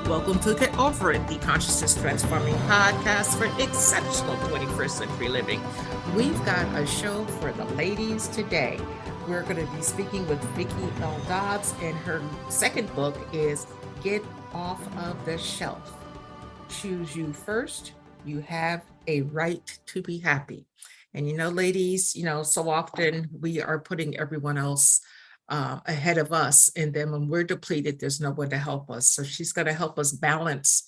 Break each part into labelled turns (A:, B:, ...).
A: Welcome to Get Over It, the consciousness transforming podcast for exceptional 21st century living. We've got a show for the ladies today. We're going to be speaking with Vicki L. Dobbs, and her second book is Get Off of the Shelf. Choose you first. You have a right to be happy. And ladies, so often we are putting everyone else ahead of us. And then when we're depleted, there's no one to help us. So she's going to help us balance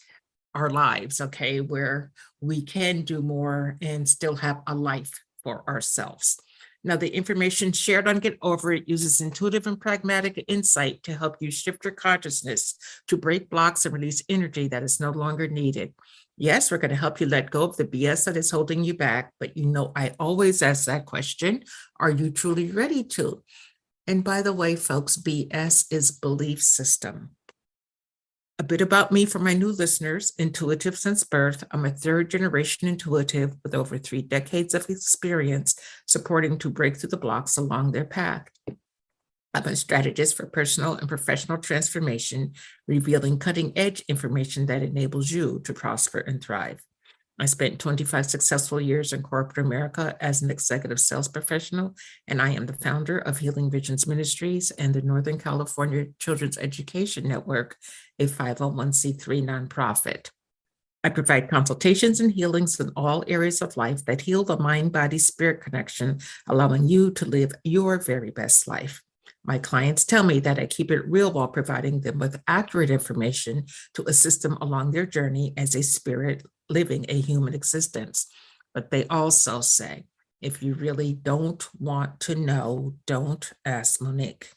A: our lives, okay, where we can do more and still have a life for ourselves. Now, the information shared on Get Over It uses intuitive and pragmatic insight to help you shift your consciousness to break blocks and release energy that is no longer needed. Yes, we're going to help you let go of the BS that is holding you back, but I always ask that question, are you truly ready to? And by the way, folks, BS is belief system. A bit about me for my new listeners, intuitive since birth. I'm a third generation intuitive with over 3 decades of experience supporting to break through the blocks along their path. I'm a strategist for personal and professional transformation, revealing cutting edge information that enables you to prosper and thrive. I spent 25 successful years in corporate America as an executive sales professional, and I am the founder of Healing Visions Ministries and the Northern California Children's Education Network, a 501c3 nonprofit. I provide consultations and healings in all areas of life that heal the mind-body-spirit connection, allowing you to live your very best life. My clients tell me that I keep it real while providing them with accurate information to assist them along their journey as a spirit living a human existence. But they also say, if you really don't want to know, don't ask Monique.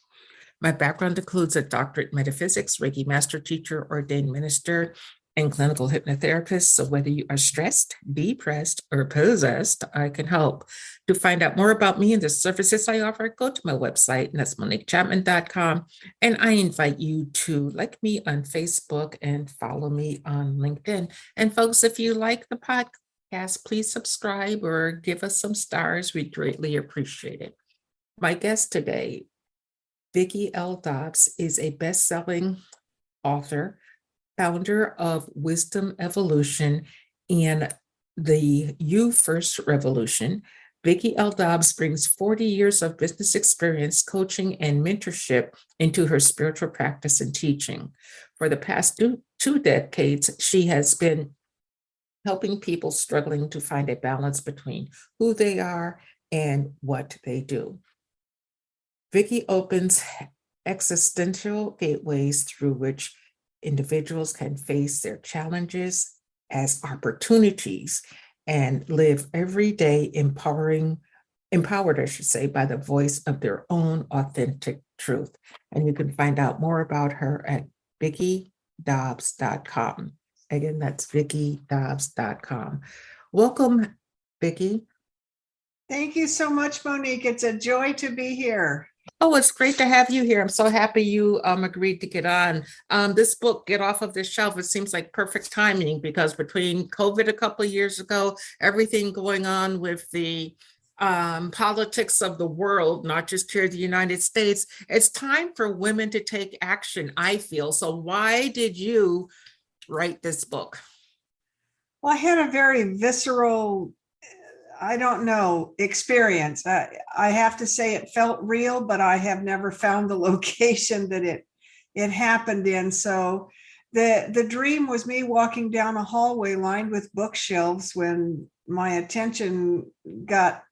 A: My background includes a doctorate in metaphysics, Reiki master teacher, ordained minister, and clinical hypnotherapist. So whether you are stressed, depressed, or possessed, I can help. To find out more about me and the services I offer, go to my website, and that's MoniqueChapman.com. And I invite you to like me on Facebook and follow me on LinkedIn. And folks, if you like the podcast, please subscribe or give us some stars. We greatly appreciate it. My guest today, Vicki L. Dobbs, is a best-selling author, founder of Wisdom Evolution and the You First Revolution. Vicki L. Dobbs brings 40 years of business experience, coaching, and mentorship into her spiritual practice and teaching. For the past two decades, she has been helping people struggling to find a balance between who they are and what they do. Vicki opens existential gateways through which individuals can face their challenges as opportunities and live every day empowered, I should say, by the voice of their own authentic truth. And you can find out more about her at VickiDobbs.com. Again, that's VickiDobbs.com. Welcome, Vicki.
B: Thank you so much, Monique. It's a joy to be here.
A: Oh, it's great to have you here. I'm so happy you agreed to get on. This book, Get Off of the Shelf, it seems like perfect timing because between COVID a couple of years ago, everything going on with the politics of the world, not just here in the United States, it's time for women to take action, I feel. So why did you write this book?
B: Well, I had a very visceral experience. I have to say it felt real, but I have never found the location that it happened in. So the dream was me walking down a hallway lined with bookshelves when my attention got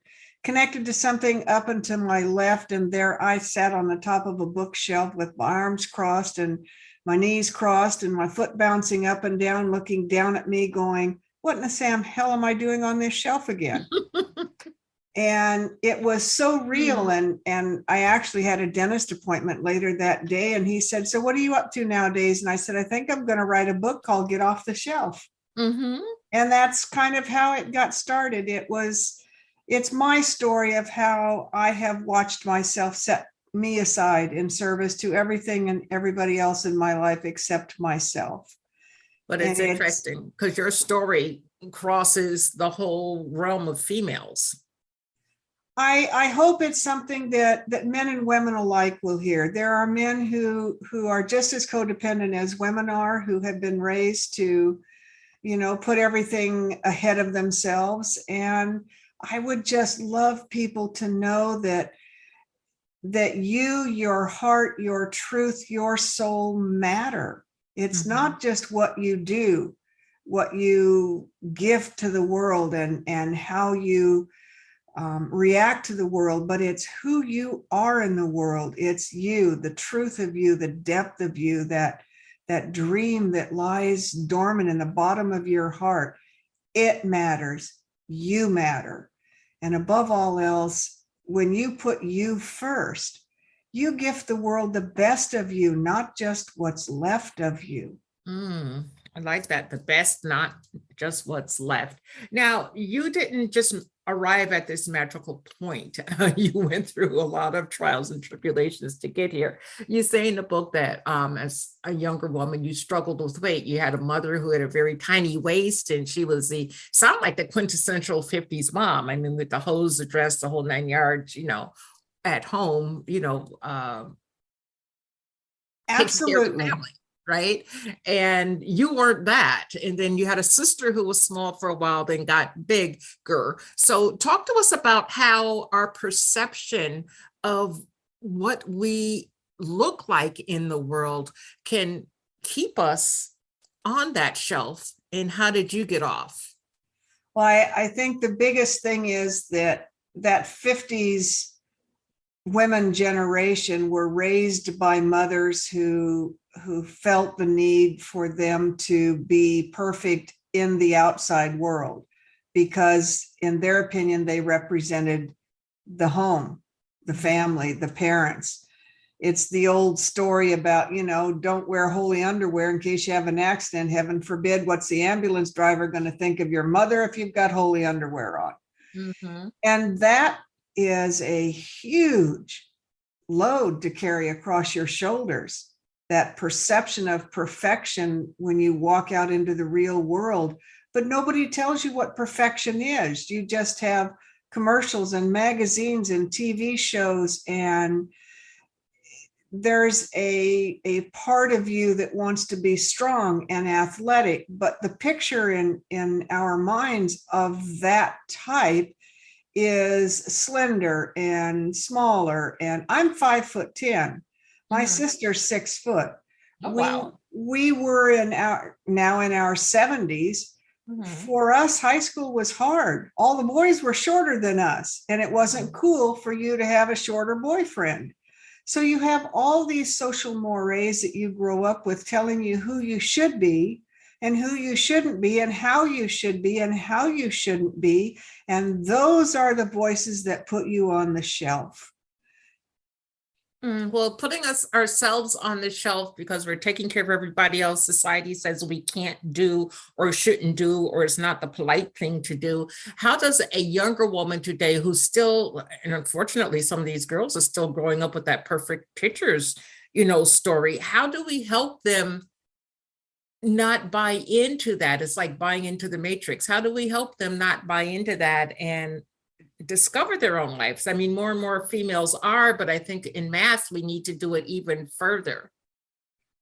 B: connected to something up and to my left. And there I sat on the top of a bookshelf with my arms crossed and my knees crossed and my foot bouncing up and down, looking down at me going, what in the Sam hell am I doing on this shelf again? And it was so real. And I actually had a dentist appointment later that day. And he said, so what are you up to nowadays? And I said, I think I'm going to write a book called Get Off the Shelf. Mm-hmm. And that's kind of how it got started. It's my story of how I have watched myself set me aside in service to everything and everybody else in my life except myself.
A: But it's interesting because your story crosses the whole realm of females.
B: I hope it's something that men and women alike will hear. There are men who are just as codependent as women are, who have been raised to, put everything ahead of themselves. And I would just love people to know that you, your heart, your truth, your soul matter. It's not just what you do, what you give to the world, and how you react to the world, but it's who you are in the world. It's you, the truth of you, the depth of you, that dream that lies dormant in the bottom of your heart. It matters. You matter. And above all else, when you put you first, you gift the world the best of you, not just what's left of you.
A: I like that. The best, not just what's left. Now, you didn't just arrive at this magical point. You went through a lot of trials and tribulations to get here. You say in the book that as a younger woman, you struggled with weight. You had a mother who had a very tiny waist, and she was sound like the quintessential 50s mom. I mean, with the hose, the dress, the whole 9 yards, at home,
B: Absolutely.
A: right? And you weren't that. And then you had a sister who was small for a while, then got bigger. So talk to us about how our perception of what we look like in the world can keep us on that shelf. And how did you get off?
B: Well, I think the biggest thing is that 50s women generation were raised by mothers who felt the need for them to be perfect in the outside world, because in their opinion, they represented the home, the family, the parents. It's the old story about, don't wear holy underwear in case you have an accident. Heaven forbid, what's the ambulance driver going to think of your mother if you've got holy underwear on? And that is a huge load to carry across your shoulders, that perception of perfection when you walk out into the real world. But nobody tells you what perfection is. You just have commercials and magazines and TV shows, and there's a part of you that wants to be strong and athletic, but the picture in our minds of that type is slender and smaller. And I'm 5'10". My sister's 6 foot.
A: Oh, wow.
B: We were now in our 70s. For us, high school was hard. All the boys were shorter than us, and it wasn't cool for you to have a shorter boyfriend. So you have all these social mores that you grow up with telling you who you should be and who you shouldn't be, and how you should be and how you shouldn't be. And those are the voices that put you on the shelf.
A: Well, putting ourselves on the shelf because we're taking care of everybody else, society says we can't do or shouldn't do, or it's not the polite thing to do. How does a younger woman today who's still, and unfortunately, some of these girls are still growing up with that perfect pictures, story. How do we help them not buy into that? It's like buying into the matrix. How do we help them not buy into that and discover their own lives? I mean, more and more females are, but I think in mass, we need to do it even further.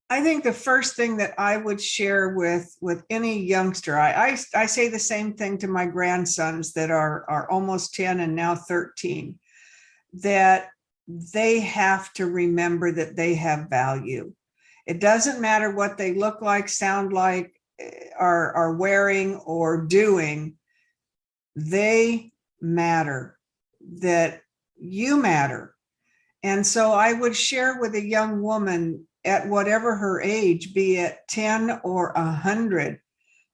B: I think the first thing that I would share with any youngster, I say the same thing to my grandsons that are almost 10 and now 13, that they have to remember that they have value. It doesn't matter what they look like, sound like, are wearing or doing. They matter, that you matter. And so I would share with a young woman at whatever her age, be it 10 or 100,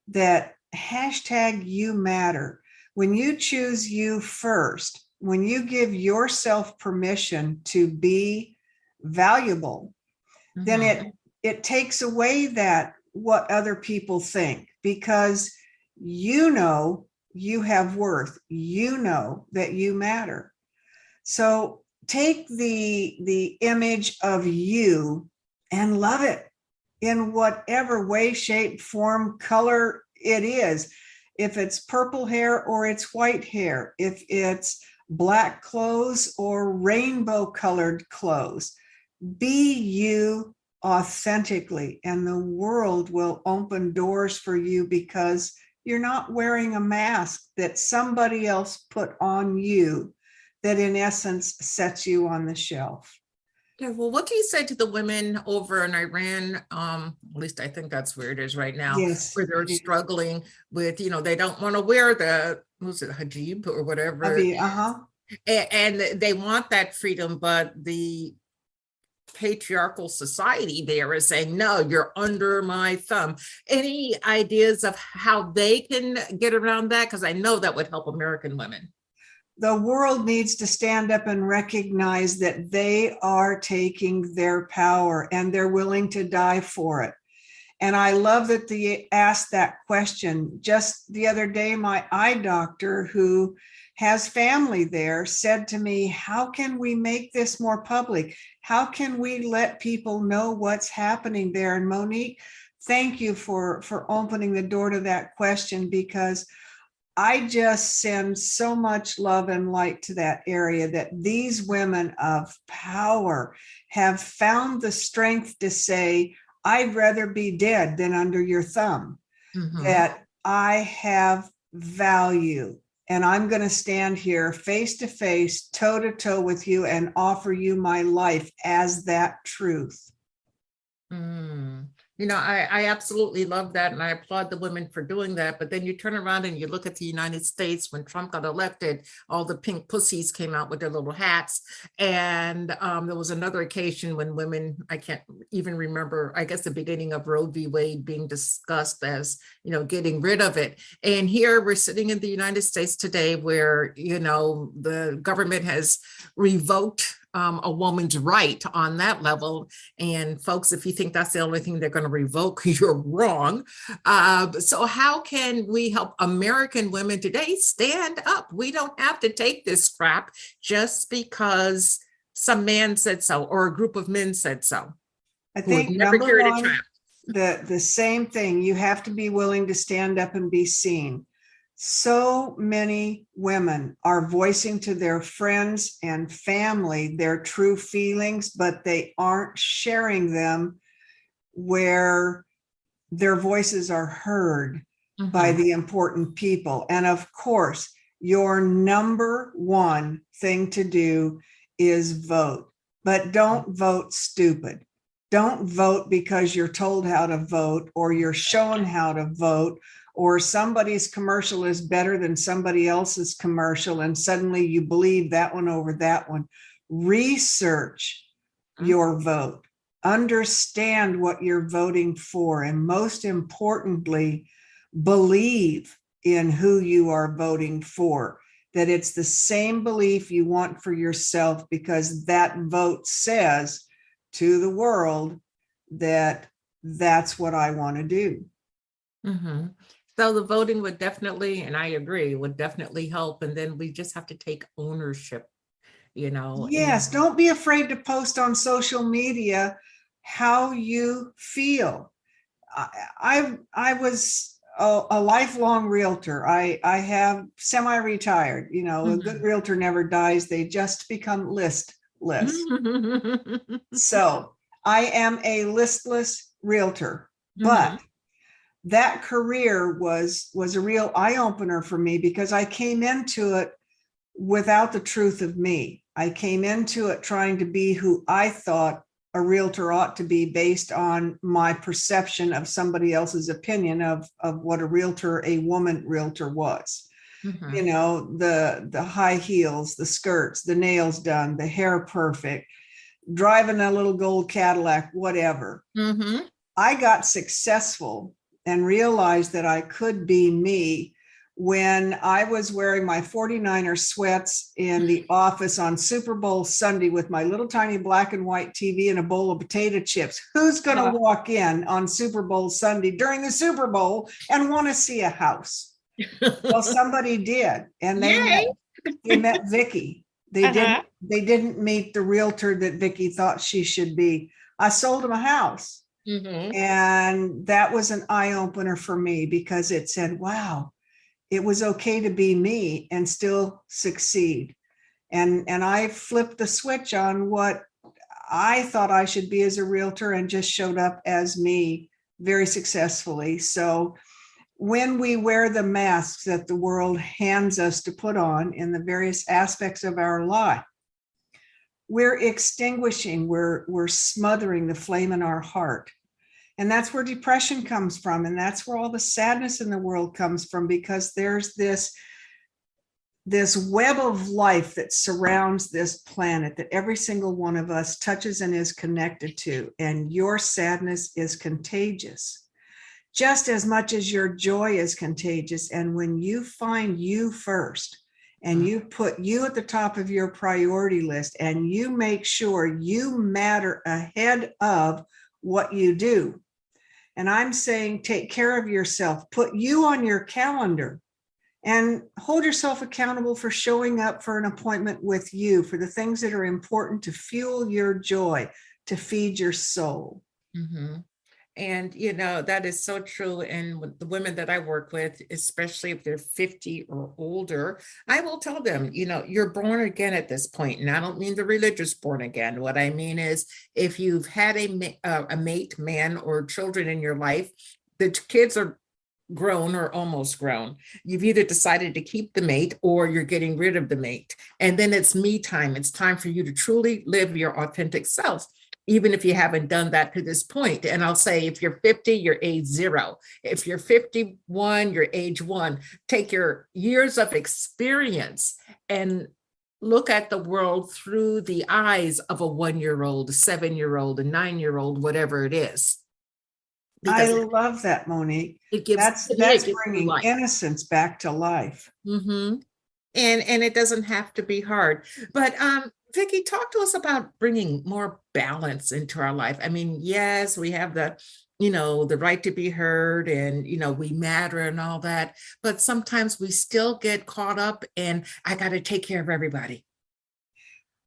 B: that hashtag you matter. When you choose you first, when you give yourself permission to be valuable, then it takes away that what other people think, because you have worth, that you matter. So take the image of you and love it in whatever way, shape, form, color it is. If it's purple hair or it's white hair, if it's black clothes or rainbow colored clothes. Be you authentically, and the world will open doors for you because you're not wearing a mask that somebody else put on you that in essence sets you on the shelf.
A: Yeah, well, what do you say to the women over in Iran? At least I think that's where it is right now,
B: Yes.
A: where they're struggling with, they don't want to wear the, who's it, hijab or whatever,
B: Uh-huh.
A: and they want that freedom, but the patriarchal society there is saying, no, you're under my thumb. Any ideas of how they can get around that? Because I know that would help American women.
B: The world needs to stand up and recognize that they are taking their power and they're willing to die for it. And I love that they asked that question. Just the other day, my eye doctor, who has family there, said to me, how can we make this more public? How can we let people know what's happening there? And Monique, thank you for opening the door to that question, because I just send so much love and light to that area, that these women of power have found the strength to say, I'd rather be dead than under your thumb, that I have value, and I'm going to stand here face to face, toe to toe with you and offer you my life as that truth.
A: I absolutely love that. And I applaud the women for doing that. But then you turn around and you look at the United States, when Trump got elected, all the pink pussies came out with their little hats. And there was another occasion when women, I can't even remember, I guess the beginning of Roe v. Wade being discussed as, getting rid of it. And here we're sitting in the United States today where, the government has revoked a woman's right on that level. And folks, if you think that's the only thing they're going to revoke, you're wrong. So how can we help American women today stand up? We don't have to take this crap just because some man said so, or a group of men said so.
B: I think
A: never
B: number
A: carried a
B: one,
A: trap.
B: the same thing, you have to be willing to stand up and be seen. So many women are voicing to their friends and family their true feelings, but they aren't sharing them where their voices are heard by the important people. And of course, your number one thing to do is vote, but don't vote stupid. Don't vote because you're told how to vote, or you're shown how to vote, or somebody's commercial is better than somebody else's commercial, and suddenly you believe that one over that one. Research your vote. Understand what you're voting for. And most importantly, believe in who you are voting for, that it's the same belief you want for yourself, because that vote says to the world that that's what I want to do.
A: So the voting would definitely, and I agree, would definitely help. And then we just have to take ownership,
B: Yes, don't be afraid to post on social media how you feel. I was a lifelong realtor. I have semi-retired, a good realtor never dies. They just become listless. So I am a listless realtor, but that career was a real eye-opener for me, because I came into it without the truth of me. I came into it trying to be who I thought a realtor ought to be, based on my perception of somebody else's opinion of what a woman realtor was. The high heels, the skirts, the nails done, the hair perfect, driving a little gold Cadillac, whatever. I got successful and realized that I could be me when I was wearing my 49er sweats in the office on Super Bowl Sunday with my little tiny black and white TV and a bowl of potato chips. Who's going to walk in on Super Bowl Sunday during the Super Bowl and want to see a house? Well, somebody did, and they met Vicki. They didn't meet the realtor that Vicki thought she should be. I sold them a house. And that was an eye-opener for me, because it said, wow, it was okay to be me and still succeed. And I flipped the switch on what I thought I should be as a realtor and just showed up as me very successfully. So when we wear the masks that the world hands us to put on in the various aspects of our life, we're extinguishing, we're smothering the flame in our heart. And that's where depression comes from. And that's where all the sadness in the world comes from, because there's this web of life that surrounds this planet that every single one of us touches and is connected to. And your sadness is contagious, just as much as your joy is contagious. And when you find you first, and you put you at the top of your priority list, and you make sure you matter ahead of what you do. And I'm saying, take care of yourself, put you on your calendar, and hold yourself accountable for showing up for an appointment with you, for the things that are important to fuel your joy, to feed your soul.
A: Mm-hmm. And, that is so true. And with the women that I work with, especially if they're 50 or older, I will tell them, you're born again at this point. And I don't mean the religious born again. What I mean is, if you've had a mate, man, or children in your life, the kids are grown or almost grown. You've either decided to keep the mate or you're getting rid of the mate. And then it's me time. It's time for you to truly live your authentic self, even if you haven't done that to this point. And I'll say, if you're 50, you're age 0. If you're 51, you're age 1. Take your years of experience and look at the world through the eyes of a 1-year-old, a 7-year-old, a 9-year-old, whatever it is.
B: I love that, Monique.
A: It gives
B: that's bringing innocence back to life.
A: Mm-hmm. And it doesn't have to be hard. But Vicki, talk to us about bringing more balance into our life. I mean, yes, we have the right to be heard, and, we matter and all that. But sometimes we still get caught up in, I got to take care of everybody.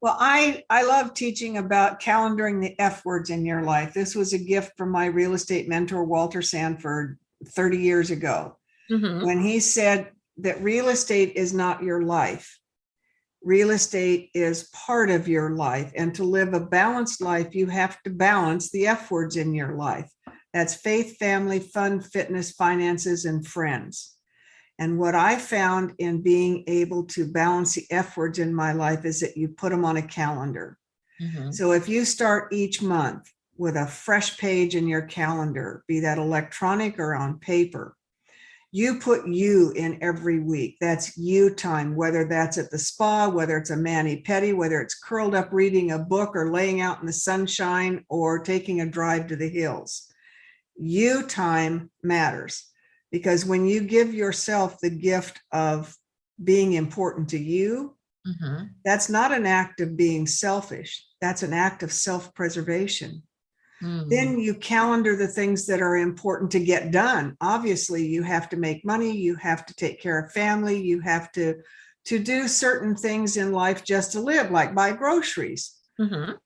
B: Well, I love teaching about calendaring the F words in your life. This was a gift from my real estate mentor, Walter Sanford, 30 years ago, when he said that real estate is not your life. Real estate is part of your life. And to live a balanced life, you have to balance the F words in your life. That's faith, family, fun, fitness, finances, and friends. And what I found in being able to balance the F words in my life is that you put them on a calendar. So if you start each month with a fresh page in your calendar, be that electronic or on paper, you put you in every week. That's you time, whether that's at the spa, whether it's a mani-pedi, whether it's curled up reading a book or laying out in the sunshine or taking a drive to the hills. You time matters. Because when you give yourself the gift of being important to you, that's not an act of being selfish. That's an act of self-preservation. Then you calendar the things that are important to get done. Obviously, you have to make money. You have to take care of family. You have to do certain things in life just to live, like buy groceries.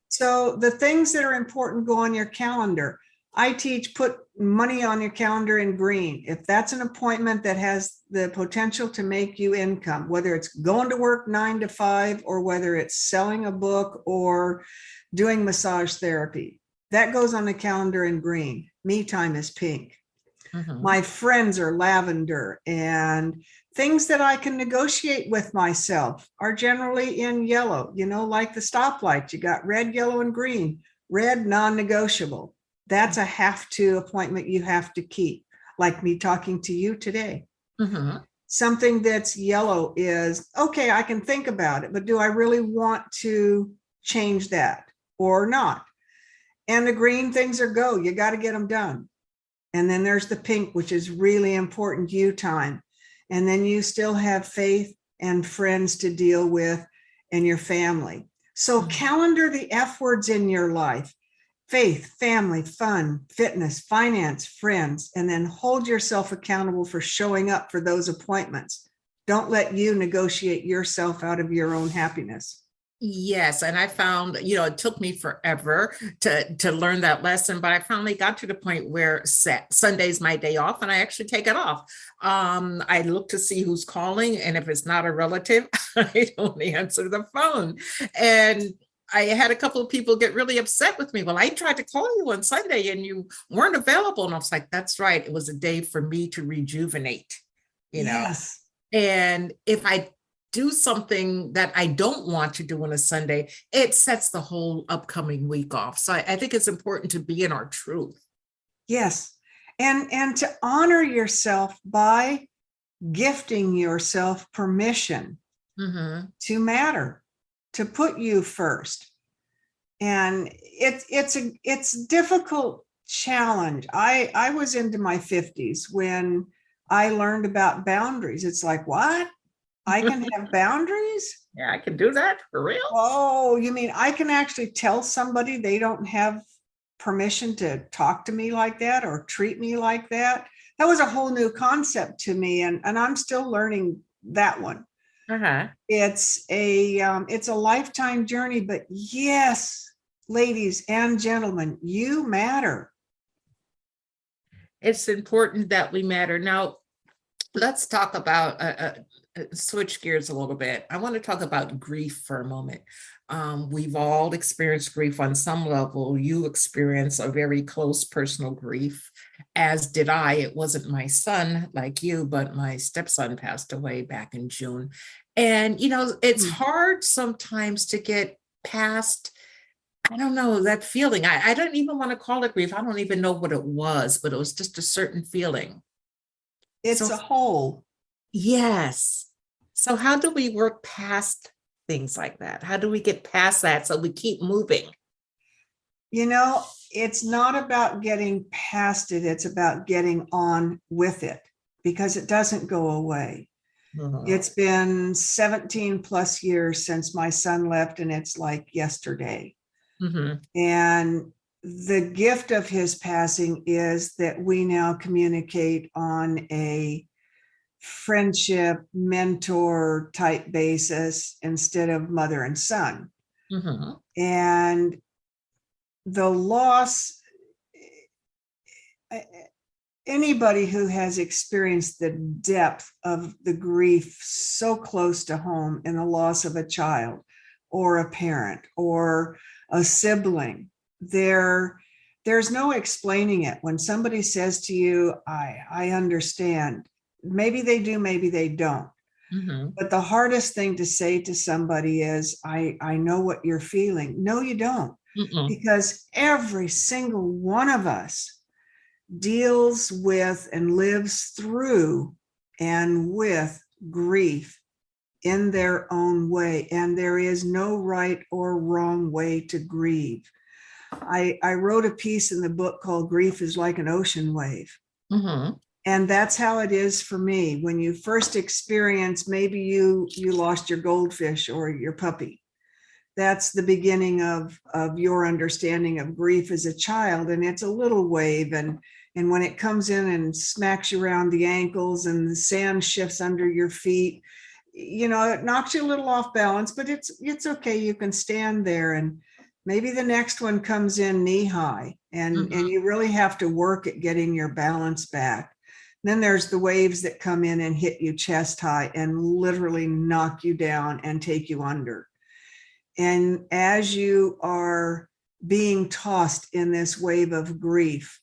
B: So the things that are important go on your calendar. I teach, put money on your calendar in green. If that's an appointment that has the potential to make you income, whether it's going to work 9 to 5, or whether it's selling a book or doing massage therapy, that goes on the calendar in green. Me time is pink. My friends are lavender, and things that I can negotiate with myself are generally in yellow, like the stoplight. You got red, yellow, and green. Red, non-negotiable. That's a have to appointment you have to keep, like me talking to you today. Something that's yellow is, okay, I can think about it, but do I really want to change that or not? And the green things are go, you got to get them done. And then there's the pink, which is really important, you time. And then you still have faith and friends to deal with and your family. So calendar the F words in your life. Faith, family, fun, fitness, finance, friends, and then hold yourself accountable for showing up for those appointments. Don't let you negotiate yourself out of your own happiness.
A: Yes, and I found, it took me forever to learn that lesson, but I finally got to the point where Sunday's my day off, and I actually take it off. I look to see who's calling, and if it's not a relative, I don't answer the phone. And I had a couple of people get really upset with me. Well, I tried to call you on Sunday, and you weren't available, and I was like, "That's right. It was a day for me to rejuvenate." You know.
B: Yes.
A: And if I do something that I don't want to do on a Sunday, it sets the whole upcoming week off. So I think it's important to be in our truth.
B: Yes. And to honor yourself by gifting yourself permission to matter, to put you first. And it's a difficult challenge. I was into my 50s when I learned about boundaries. It's like, what? I can have boundaries?
A: Yeah, I can do that for real.
B: Oh, you mean I can actually tell somebody they don't have permission to talk to me like that or treat me like that? That was a whole new concept to me, and I'm still learning that one.
A: Uh-huh.
B: It's a lifetime journey, but yes, ladies and gentlemen, you matter.
A: It's important that we matter. Now, let's talk about switch gears a little bit. I want to talk about grief for a moment. We've all experienced grief on some level. You experienced a very close personal grief, as did I. It wasn't my son like you, but my stepson passed away back in June. And, it's hard sometimes to get past, I don't know, that feeling. I don't even want to call it grief. I don't even know what it was, but it was just a certain feeling.
B: It's
A: So,
B: a whole.
A: yes. So how do we work past things like that? How do we get past that so we keep moving?
B: It's not about getting past it. It's about getting on with it because it doesn't go away. It's been 17 plus years since my son left, and it's like yesterday. And the gift of his passing is that we now communicate on a friendship, mentor type basis instead of mother and son. And the loss, anybody who has experienced the depth of the grief so close to home in the loss of a child or a parent or a sibling, there's no explaining it. When somebody says to you, I understand, maybe they do, maybe they don't. But the hardest thing to say to somebody is, I know what you're feeling. No, you don't. Because every single one of us deals with and lives through and with grief in their own way. And there is no right or wrong way to grieve. I wrote a piece in the book called Grief is Like an Ocean Wave. And that's how it is for me. When you first experience, maybe you lost your goldfish or your puppy. That's the beginning of your understanding of grief as a child. And it's a little wave. And when it comes in and smacks you around the ankles and the sand shifts under your feet, it knocks you a little off balance, but it's okay. You can stand there, and maybe the next one comes in knee high, and you really have to work at getting your balance back. Then there's the waves that come in and hit you chest high and literally knock you down and take you under. And as you are being tossed in this wave of grief,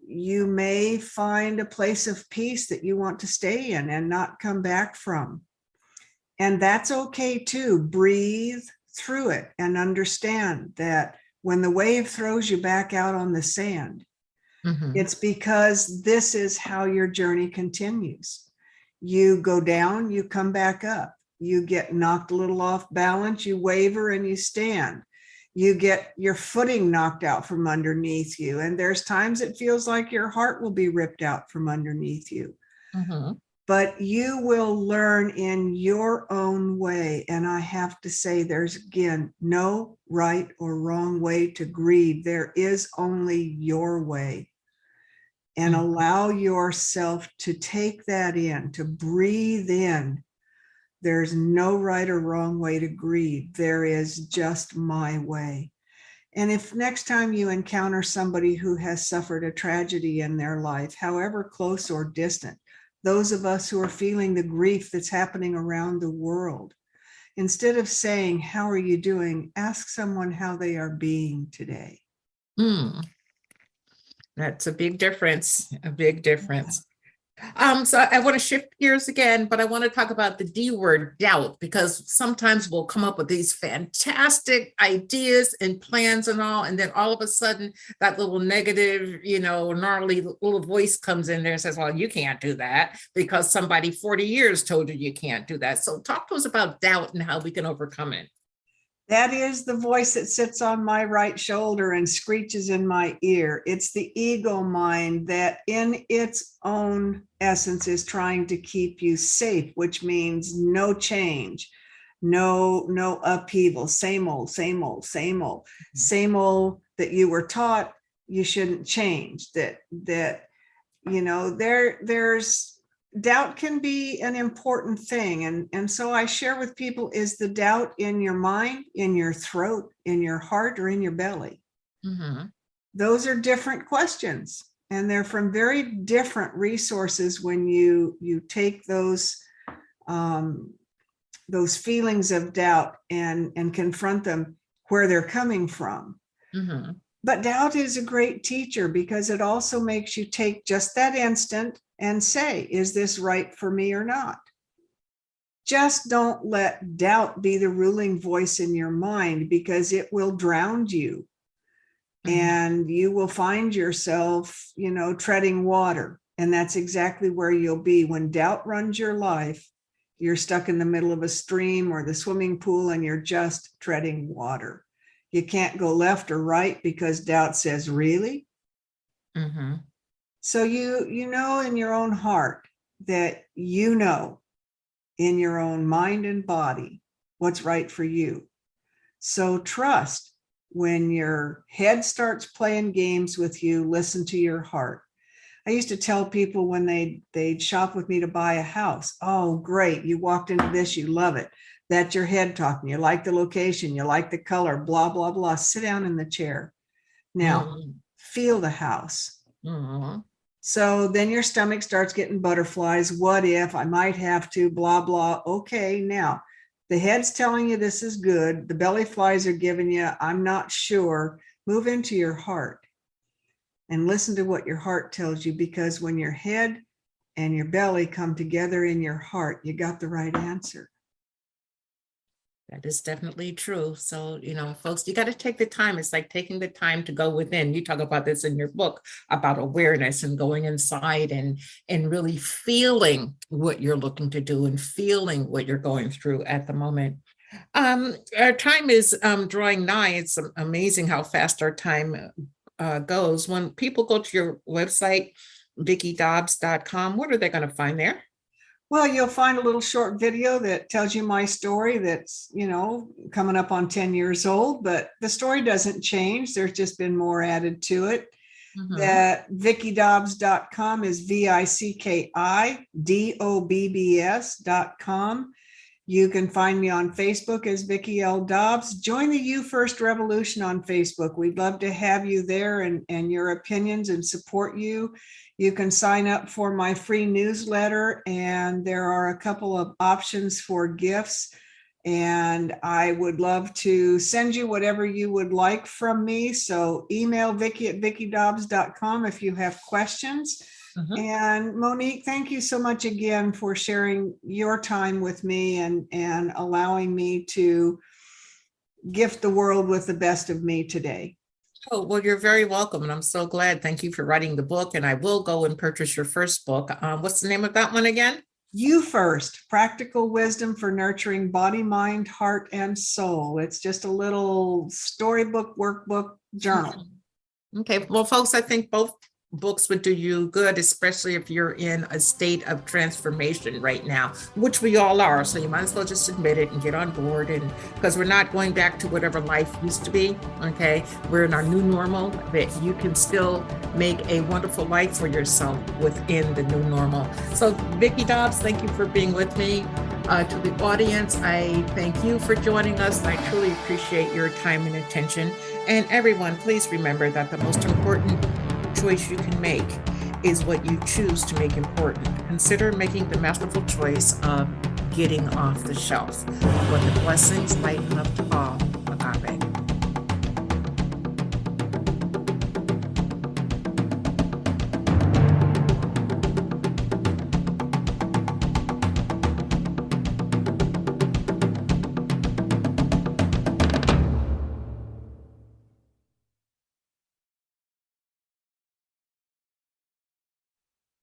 B: you may find a place of peace that you want to stay in and not come back from. And that's okay too. Breathe through it and understand that when the wave throws you back out on the sand, it's because this is how your journey continues. You go down, you come back up. You get knocked a little off balance, you waver and you stand. You get your footing knocked out from underneath you. And there's times it feels like your heart will be ripped out from underneath you. But you will learn in your own way. And I have to say, there's, again, no right or wrong way to grieve. There is only your way. And allow yourself to take that in, to breathe in There's no right or wrong way to grieve. There is just my way. And if next time you encounter somebody who has suffered a tragedy in their life, however close or distant, those of us who are feeling the grief that's happening around the world, instead of saying, "How are you doing?" ask someone how they are being today.
A: That's a big difference, a big difference. So I want to shift gears again, but I want to talk about the D word, doubt, because sometimes we'll come up with these fantastic ideas and plans and all, and then all of a sudden that little negative, gnarly little voice comes in there and says, well, you can't do that because somebody 40 years told you can't do that. So talk to us about doubt and how we can overcome it.
B: That is the voice that sits on my right shoulder and screeches in my ear. It's the ego mind that in its own essence is trying to keep you safe, which means no change, no upheaval, same old, same old, same old, same old that you were taught you shouldn't change. There's doubt can be an important thing. And so I share with people, is the doubt in your mind, in your throat, in your heart, or in your belly?
A: Mm-hmm.
B: Those are different questions. And they're from very different resources when you take those feelings of doubt and confront them where they're coming from.
A: Mm-hmm.
B: But doubt is a great teacher because it also makes you take just that instant and say, is this right for me or not? Just don't let doubt be the ruling voice in your mind, because it will drown you. Mm-hmm. And you will find yourself, treading water. And that's exactly where you'll be. When doubt runs your life, you're stuck in the middle of a stream or the swimming pool and you're just treading water. You can't go left or right because doubt says, really?
A: Mm-hmm.
B: So you know in your own heart that in your own mind and body what's right for you. So trust when your head starts playing games with you, listen to your heart. I used to tell people when they'd shop with me to buy a house, oh, great, you walked into this, you love it. That's your head talking. You like the location, you like the color, blah, blah, blah. Sit down in the chair. Now, feel the house.
A: Mm-hmm.
B: So then your stomach starts getting butterflies. What if I might have to, blah, blah. Okay, now the head's telling you this is good. The belly flies are giving you, I'm not sure. Move into your heart and listen to what your heart tells you, because when your head and your belly come together in your heart, you got the right answer.
A: That is definitely true. So, folks, you got to take the time. It's like taking the time to go within. You talk about this in your book about awareness and going inside and really feeling what you're looking to do and feeling what you're going through at the moment. Our time is drawing nigh. It's amazing how fast our time goes. When people go to your website, VickiDobbs.com, what are they going to find there?
B: Well, you'll find a little short video that tells you my story that's, coming up on 10 years old, but the story doesn't change. There's just been more added to it. Mm-hmm. That VickiDobbs.com is VickiDobbs.com. You can find me on Facebook as Vicki L. Dobbs. Join the You First Revolution on Facebook. We'd love to have you there and your opinions and support you. You can sign up for my free newsletter, and there are a couple of options for gifts. And I would love to send you whatever you would like from me. So email Vicki at VickiDobbs.com if you have questions. Mm-hmm. And Monique, thank you so much again for sharing your time with me and allowing me to gift the world with the best of me today.
A: Oh, well, you're very welcome. And I'm so glad. Thank you for writing the book. And I will go and purchase your first book. What's the name of that one again?
B: You First, Practical Wisdom for Nurturing Body, Mind, Heart, and Soul. It's just a little storybook, workbook, journal.
A: Okay. Well, folks, I think both books would do you good, especially if you're in a state of transformation right now, which we all are. So you might as well just admit it and get on board, and because we're not going back to whatever life used to be. Okay, we're in our new normal, that you can still make a wonderful life for yourself within the new normal. So Vicki Dobbs, thank you for being with me. To the audience, I thank you for joining us. I truly appreciate your time and attention. And everyone, please remember that the most important choice you can make is what you choose to make important. Consider making the masterful choice of getting off the shelf. Let the blessings lighten up to all.